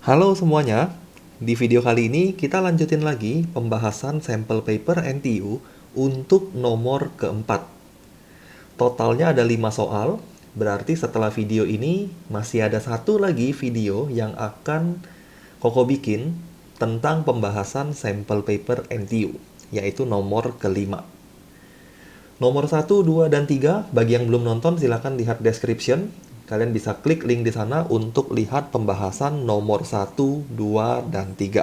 Halo semuanya, di video kali ini kita lanjutin lagi pembahasan sampel paper NTU untuk nomor keempat. Totalnya ada 5 soal, berarti setelah video ini masih ada satu lagi video yang akan Koko bikin tentang pembahasan sampel paper NTU, yaitu nomor kelima. Nomor satu, 2, dan 3, bagi yang belum nonton silahkan lihat description. Kalian bisa klik link di sana untuk lihat pembahasan nomor satu, 2, dan 3.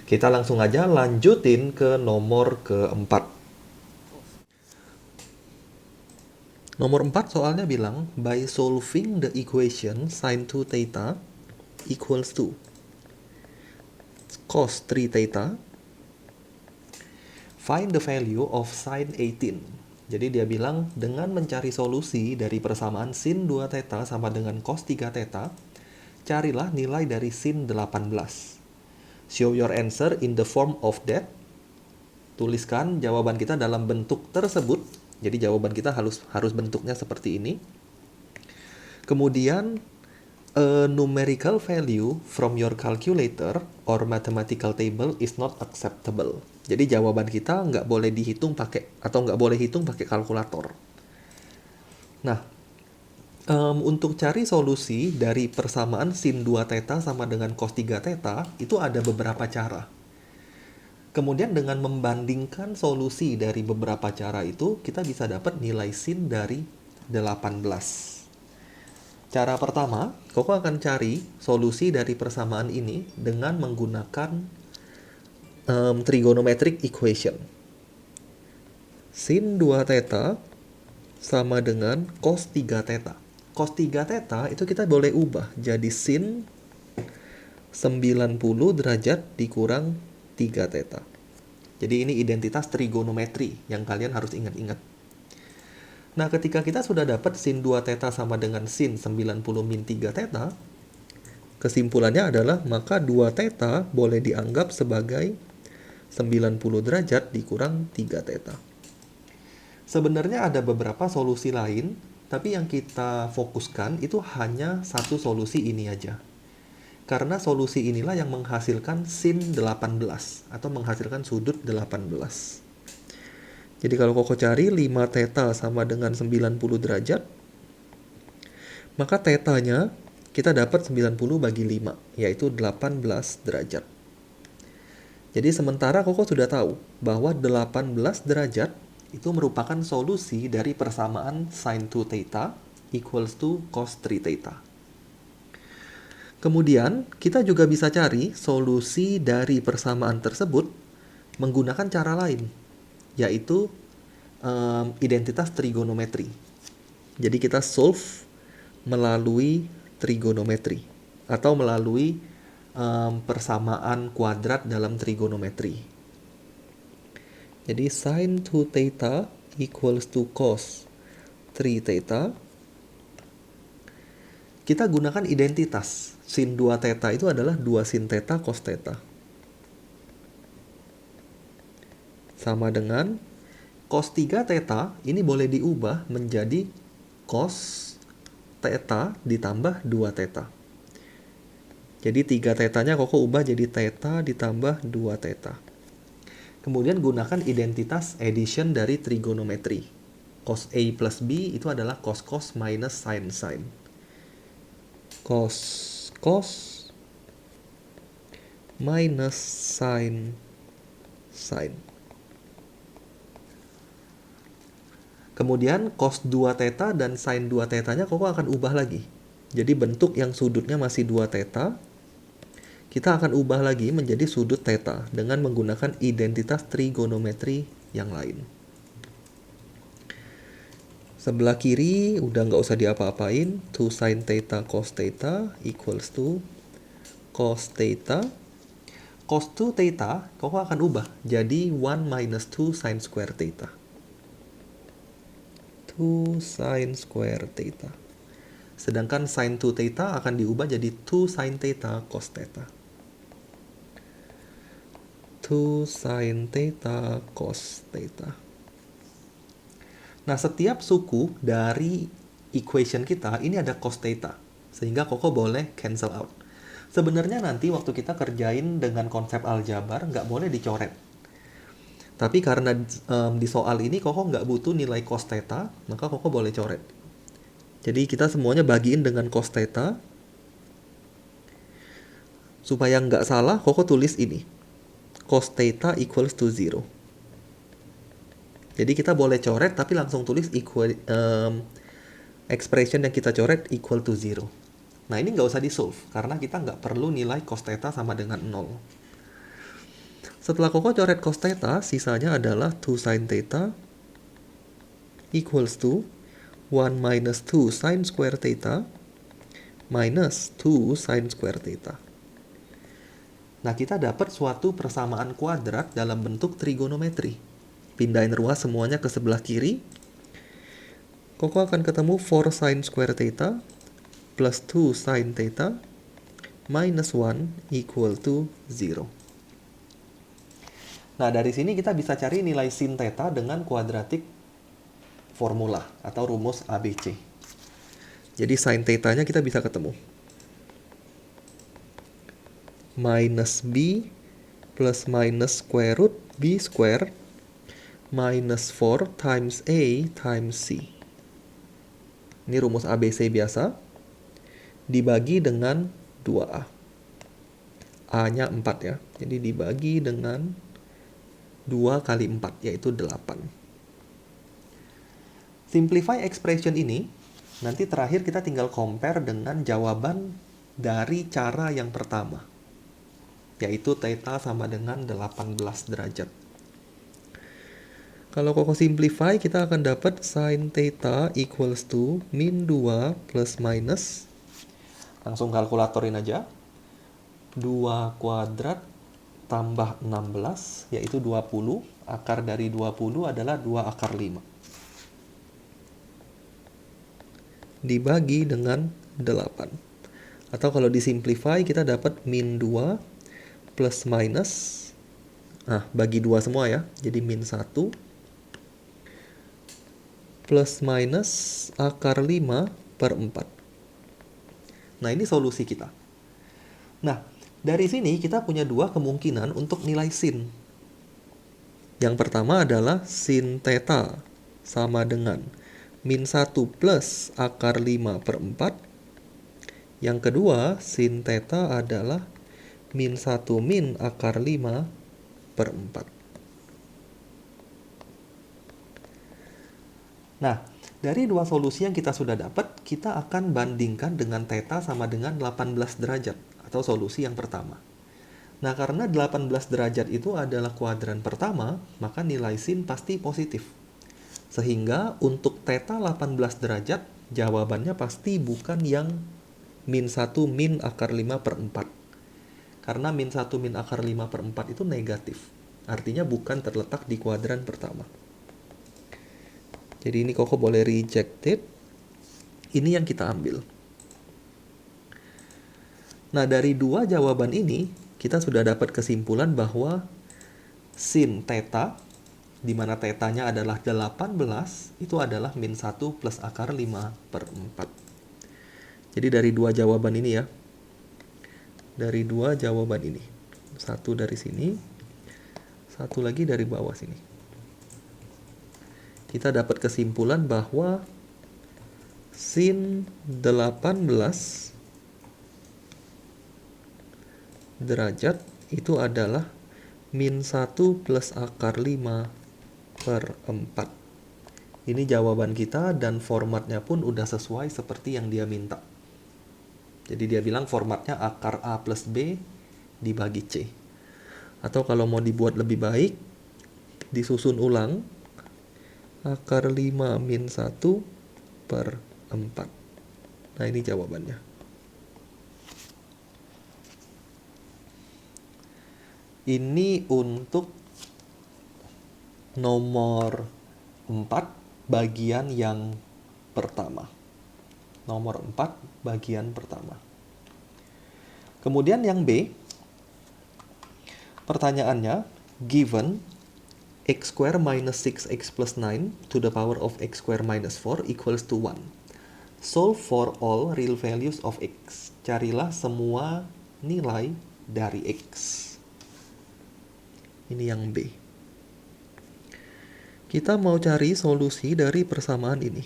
Kita langsung aja lanjutin ke nomor keempat. Nomor 4 soalnya bilang, by solving the equation sin 2 theta equals to cos 3 theta, find the value of sin 18. Jadi dia bilang, dengan mencari solusi dari persamaan sin 2 theta sama dengan cos 3 theta, carilah nilai dari sin 18. Show your answer in the form of that. Tuliskan jawaban kita dalam bentuk tersebut. Jadi jawaban kita harus bentuknya seperti ini. Kemudian a numerical value from your calculator or mathematical table is not acceptable. Jadi jawaban kita nggak boleh dihitung pakai atau nggak boleh hitung pakai kalkulator. Nah, untuk cari solusi dari persamaan sin 2 theta sama dengan cos 3 theta itu ada beberapa cara. Kemudian dengan membandingkan solusi dari beberapa cara itu, kita bisa dapat nilai sin dari 18. Cara pertama, Koko akan cari solusi dari persamaan ini dengan menggunakan trigonometric equation. Sin 2 theta sama dengan cos 3 theta. Cos 3 theta itu kita boleh ubah jadi sin 90 derajat dikurang 3 theta. Jadi ini identitas trigonometri yang kalian harus ingat-ingat. Nah, ketika kita sudah dapat sin 2 theta sama dengan sin 90 min 3 theta, kesimpulannya adalah maka 2 theta boleh dianggap sebagai 90 derajat dikurang 3 theta. Sebenarnya ada beberapa solusi lain, tapi yang kita fokuskan itu hanya satu solusi ini aja. Karena solusi inilah yang menghasilkan sin 18 atau menghasilkan sudut 18. Jadi kalau Koko cari 5 theta sama dengan 90 derajat, maka tetanya kita dapat 90 bagi 5, yaitu 18 derajat. Jadi sementara Koko sudah tahu bahwa 18 derajat itu merupakan solusi dari persamaan sin 2 theta equals to cos 3 theta. Kemudian kita juga bisa cari solusi dari persamaan tersebut menggunakan cara lain, yaitu identitas trigonometri. Jadi kita solve melalui trigonometri atau melalui persamaan kuadrat dalam trigonometri. Jadi sin 2 theta equals to cos 3 theta. Kita gunakan identitas. Sin 2 theta itu adalah 2 sin theta cos theta. Sama dengan cos 3 theta ini boleh diubah menjadi cos theta ditambah 2 theta. Jadi 3 tetanya Koko ubah jadi theta ditambah 2 theta. Kemudian gunakan identitas addition dari trigonometri. Cos A plus B itu adalah cos minus sin. Cos minus sin. Kemudian cos 2 theta dan sin 2 tetanya Koko akan ubah lagi. Jadi bentuk yang sudutnya masih 2 theta, kita akan ubah lagi menjadi sudut theta dengan menggunakan identitas trigonometri yang lain. Sebelah kiri udah nggak usah diapa-apain. 2 sin theta cos theta equals to cos theta. Cos 2 theta Koko akan ubah jadi 1 minus 2 sin square theta. 2 sin square theta. Sedangkan sin 2 theta akan diubah jadi 2 sin theta cos theta. 2 sin theta cos theta. Nah, setiap suku dari equation kita ini ada cos theta. Sehingga Koko boleh cancel out. Sebenarnya nanti waktu kita kerjain dengan konsep aljabar nggak boleh dicoret. Tapi karena di soal ini Koko nggak butuh nilai cos theta, maka Koko boleh coret. Jadi kita semuanya bagiin dengan cos theta. Supaya nggak salah, Koko tulis ini. Cos theta equals to 0. Jadi kita boleh coret tapi langsung tulis expression yang kita coret equal to 0. Nah ini nggak usah di-solve karena kita nggak perlu nilai cos theta sama dengan 0. Setelah Koko coret cos theta, sisanya adalah 2 sin theta equals to 1 minus 2 sin square theta minus 2 sin square theta. Nah, kita dapat suatu persamaan kuadrat dalam bentuk trigonometri. Pindahin ruas semuanya ke sebelah kiri. Koko akan ketemu 4 sin square theta plus 2 sin theta minus 1 equal to 0. Nah, dari sini kita bisa cari nilai sin theta dengan kuadratik formula atau rumus ABC. Jadi sin theta-nya kita bisa ketemu. Minus B plus minus square root B square minus 4 times A times C. Ini rumus ABC biasa. Dibagi dengan 2A. A-nya 4 ya. Jadi dibagi dengan 2 kali 4, yaitu 8. Simplify expression ini, nanti terakhir kita tinggal compare dengan jawaban dari cara yang pertama, yaitu theta sama dengan 18 derajat. Kalau Koko simplify, kita akan dapat sin theta equals to min 2 plus minus, langsung kalkulatorin aja, 2 kuadrat tambah 16, yaitu 20, akar dari 20 adalah 2 akar 5. Dibagi dengan 8. Atau kalau disimplify kita dapat min 2 plus minus. Bagi 2 semua ya. Jadi min 1 plus minus akar 5 per 4. Nah, ini solusi kita. Nah, dari sini kita punya dua kemungkinan untuk nilai sin. Yang pertama adalah sin theta sama dengan min 1 plus akar 5 per 4. Yang kedua, sin theta adalah min 1 min akar 5 per 4. Nah, dari dua solusi yang kita sudah dapat, kita akan bandingkan dengan theta sama dengan 18 derajat, atau solusi yang pertama. Nah, karena 18 derajat itu adalah kuadran pertama, maka nilai sin pasti positif. Sehingga untuk theta 18 derajat, jawabannya pasti bukan yang min 1 min akar 5 per 4. Karena min 1 min akar 5 per 4 itu negatif. Artinya bukan terletak di kuadran pertama. Jadi ini Koko boleh rejected. Ini yang kita ambil. Nah, dari dua jawaban ini, kita sudah dapat kesimpulan bahwa sin theta, di mana tetanya adalah 18, itu adalah min 1 plus akar 5 per 4. Jadi dari dua jawaban ini ya. Dari dua jawaban ini. Satu dari sini, satu lagi dari bawah sini. Kita dapat kesimpulan bahwa sin 18 derajat itu adalah min 1 plus akar 5 per 4. Ini jawaban kita dan formatnya pun udah sesuai seperti yang dia minta. Jadi dia bilang formatnya akar A plus B dibagi C. Atau kalau mau dibuat lebih baik, disusun ulang akar 5 min 1 per 4. Nah, ini jawabannya. Ini untuk nomor 4 bagian yang pertama. Nomor 4 bagian pertama. Kemudian yang B, pertanyaannya, given x square minus 6x plus 9 to the power of x square minus 4 equals to 1. Solve for all real values of x. Carilah semua nilai dari X. Ini yang B. Kita mau cari solusi dari persamaan ini.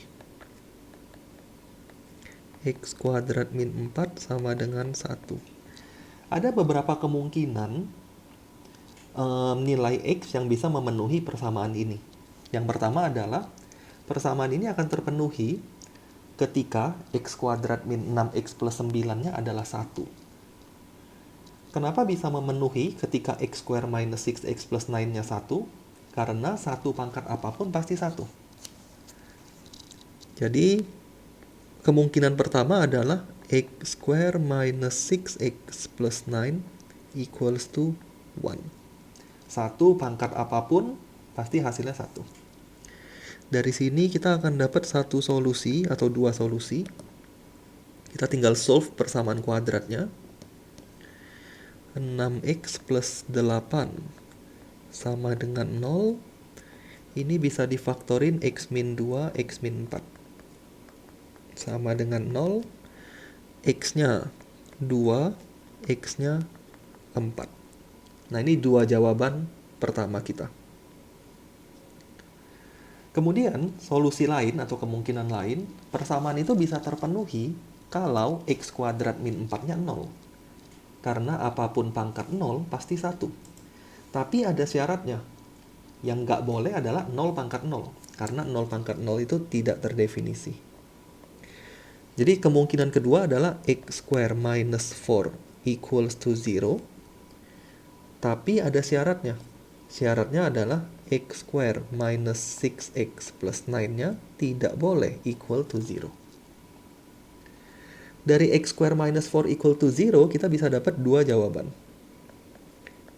X kuadrat min 4 sama dengan 1. Ada beberapa kemungkinan nilai X yang bisa memenuhi persamaan ini. Yang pertama adalah persamaan ini akan terpenuhi ketika X kuadrat min 6X plus 9-nya adalah 1. Kenapa bisa memenuhi ketika X square minus 6X plus 9-nya 1? Karena 1 pangkat apapun pasti 1. Jadi, kemungkinan pertama adalah X square minus 6X plus 9 equals to 1. 1 pangkat apapun pasti hasilnya 1. Dari sini kita akan dapat satu solusi atau dua solusi. Kita tinggal solve persamaan kuadratnya. 6X plus 8 sama dengan 0. Ini bisa difaktorin X min 2, X min 4. Sama dengan 0. X-nya 2, X-nya 4. Nah, ini dua jawaban pertama kita. Kemudian, solusi lain atau kemungkinan lain, persamaan itu bisa terpenuhi kalau X kuadrat min 4-nya 0. Karena apapun pangkat 0 pasti 1. Tapi ada syaratnya. Yang nggak boleh adalah 0 pangkat 0. Karena 0 pangkat 0 itu tidak terdefinisi. Jadi kemungkinan kedua adalah X square minus 4 equals to 0. Tapi ada syaratnya. Syaratnya adalah X square minus 6X plus 9-nya tidak boleh equal to 0. Dari X square minus 4 equal to 0, kita bisa dapat dua jawaban.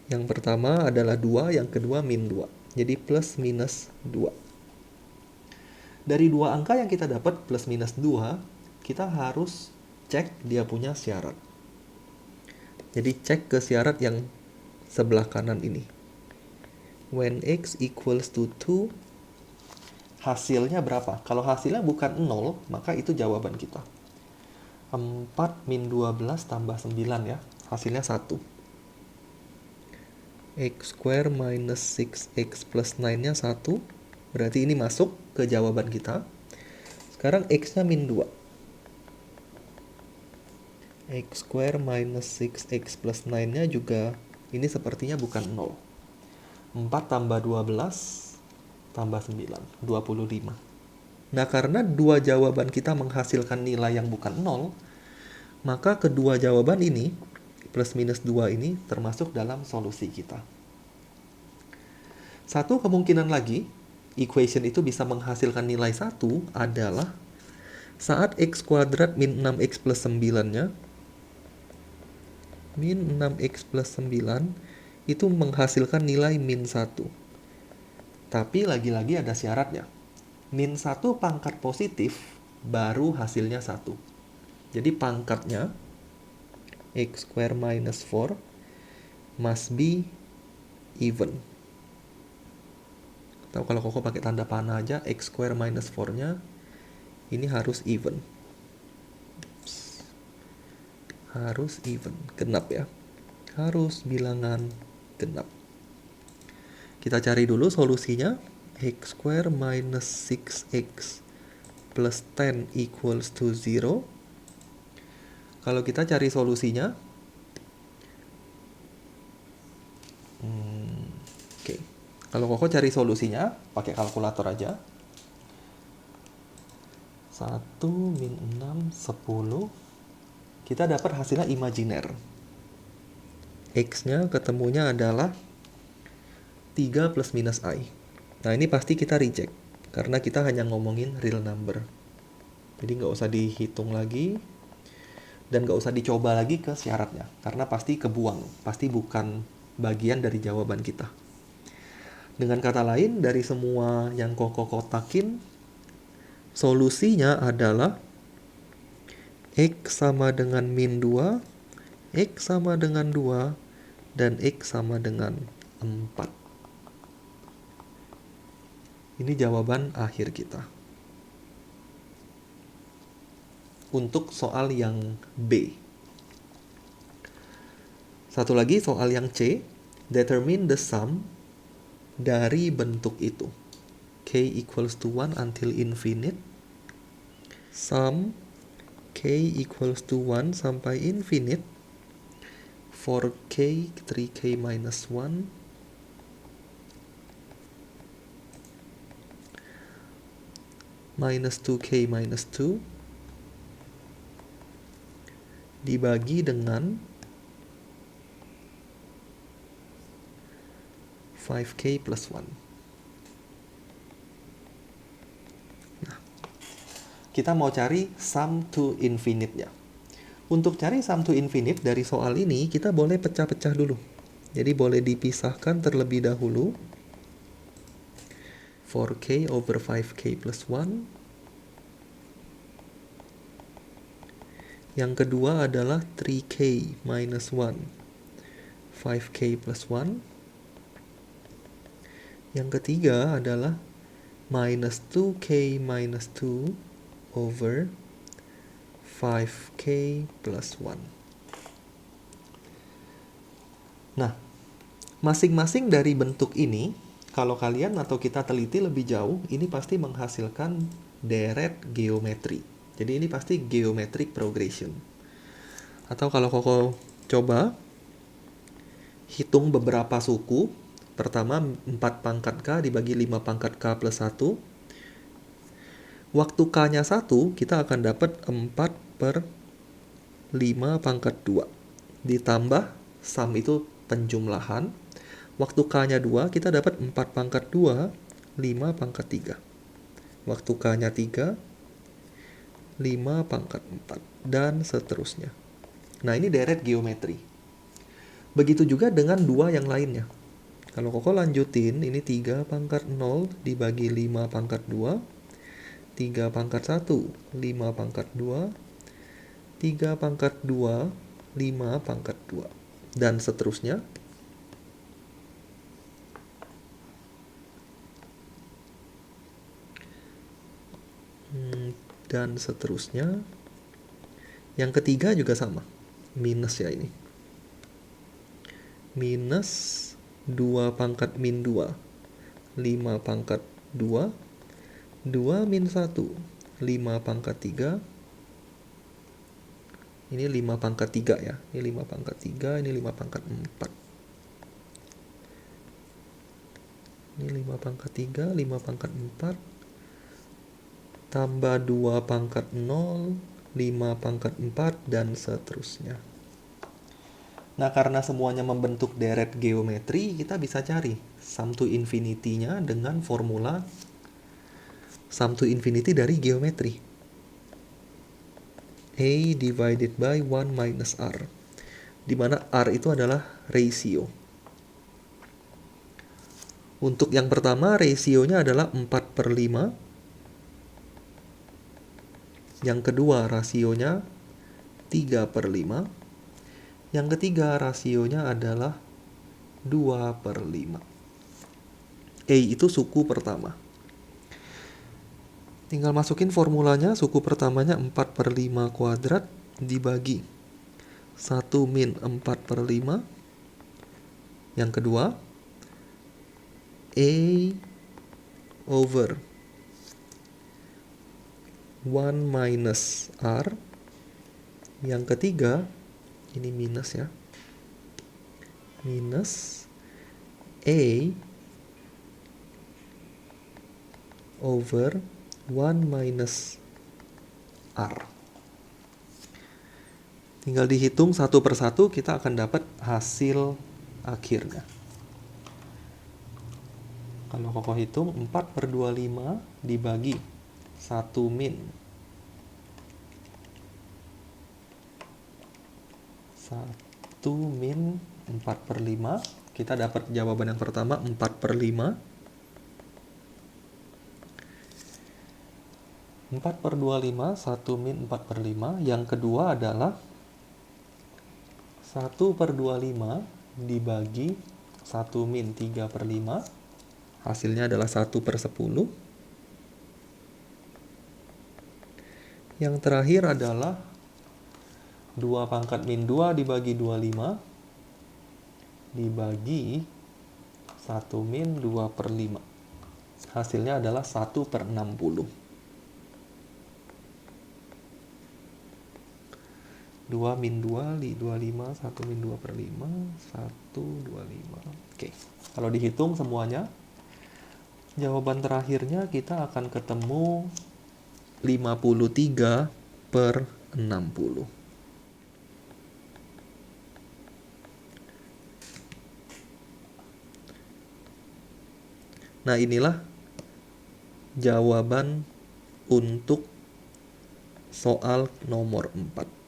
Yang pertama adalah 2, yang kedua min 2. Jadi plus minus 2. Dari dua angka yang kita dapat plus minus 2, kita harus cek dia punya syarat. Jadi cek ke syarat yang sebelah kanan ini. When X equals to 2, hasilnya berapa? Kalau hasilnya bukan 0, maka itu jawaban kita. 4 min 12 tambah 9 ya. Hasilnya 1. X square minus 6X plus 9-nya 1. Berarti ini masuk ke jawaban kita. Sekarang X-nya min 2. X square minus 6X plus 9-nya juga ini sepertinya bukan 0. 4 tambah 12 tambah 9. 25. Nah, karena dua jawaban kita menghasilkan nilai yang bukan 0, maka kedua jawaban ini plus minus 2 ini termasuk dalam solusi kita. Satu kemungkinan lagi, equation itu bisa menghasilkan nilai 1 adalah saat X kuadrat min 6X plus 9-nya, min 6X plus 9, itu menghasilkan nilai min 1. Tapi lagi-lagi ada syaratnya. Min 1 pangkat positif, baru hasilnya 1. Jadi pangkatnya X square minus 4 must be even. Atau kalau Koko pakai tanda panah aja, X square minus 4-nya ini harus even. Harus even, genap ya. Harus bilangan genap. Kita cari dulu solusinya. X square minus 6X plus 10 equals to 0. Kalau kita cari solusinya, kalau Koko cari solusinya, pakai kalkulator aja. 1 min 6, 10. Kita dapat hasilnya imajiner. X-nya ketemunya adalah 3 plus minus I. Nah, ini pasti kita reject. Karena kita hanya ngomongin real number. Jadi nggak usah dihitung lagi. Dan nggak usah dicoba lagi ke syaratnya. Karena pasti kebuang. Pasti bukan bagian dari jawaban kita. Dengan kata lain, dari semua yang Koko kotakin, solusinya adalah X sama dengan min 2, X sama dengan 2, dan X sama dengan 4. Ini jawaban akhir kita. Untuk soal yang B. Satu lagi soal yang C, determine the sum dari bentuk itu. K equals to 1 until infinite. Sum K equals to 1 sampai infinite for K 3K minus 1 minus 2K minus 2 dibagi dengan 5K plus 1. Nah, kita mau cari sum to infinite-nya. Untuk cari sum to infinite dari soal ini, kita boleh pecah-pecah dulu. Jadi boleh dipisahkan terlebih dahulu. 4K over 5K plus 1. Yang kedua adalah 3K minus 1. 5K plus 1. Yang ketiga adalah minus 2K minus 2 over 5K plus 1. Nah, masing-masing dari bentuk ini, kalau kalian atau kita teliti lebih jauh, ini pasti menghasilkan deret geometri. Jadi ini pasti geometric progression. Atau kalau Koko coba hitung beberapa suku, pertama 4 pangkat K dibagi 5 pangkat K plus 1. Waktu K-nya 1, kita akan dapat 4 per 5 pangkat 2. Ditambah sum itu penjumlahan. Waktu K-nya 2, kita dapat 4 pangkat 2, 5 pangkat 3. Waktu K-nya 3, 5 pangkat 4, dan seterusnya. Nah, ini deret geometri. Begitu juga dengan 2 yang lainnya. Kalau Koko lanjutin, ini 3 pangkat 0 dibagi 5 pangkat 2, 3 pangkat 1, 5 pangkat 2, 3 pangkat 2, 5 pangkat 2, dan seterusnya. Dan seterusnya. Yang ketiga juga sama. Minus ya ini. Minus 2 pangkat min 2, 5 pangkat 2, 2 min 1, 5 pangkat 3. Ini 5 pangkat 3 ya. Ini 5 pangkat 3, ini 5 pangkat 4. Ini 5 pangkat 3, 5 pangkat 4. Tambah 2 pangkat 0, 5 pangkat 4, dan seterusnya. Nah, karena semuanya membentuk deret geometri, kita bisa cari sum to infinity-nya dengan formula sum to infinity dari geometri. A divided by 1 minus R. Di mana R itu adalah ratio. Untuk yang pertama, rasionya adalah 4 per 5. Yang kedua, rasionya 3 per 5. Yang ketiga, rasionya adalah 2 per 5. A itu suku pertama. Tinggal masukin formulanya, suku pertamanya 4 per 5 kuadrat dibagi 1 min 4 per 5. Yang kedua, A over 1 minus R. Yang ketiga, ini minus ya, minus A over 1 minus R. Tinggal dihitung satu persatu, kita akan dapat hasil akhirnya. Kalau Koko hitung 4 per 25 dibagi 1 min 1 min 4 per 5, kita dapat jawaban yang pertama 4 per 5. 4 per 25, 1 min 4 per 5. Yang kedua adalah 1 per 25 dibagi 1 min 3 per 5. Hasilnya adalah 1 per 10. Yang terakhir adalah 2 pangkat min 2 dibagi 25. dibagi 1 min 2 per 5. Hasilnya adalah 1 per 60. 2 min 2, 25, 1 min 2 per 5, 1, 25. Oke, kalau dihitung semuanya, jawaban terakhirnya kita akan ketemu 53 per 60. Nah, inilah jawaban untuk soal nomor 4.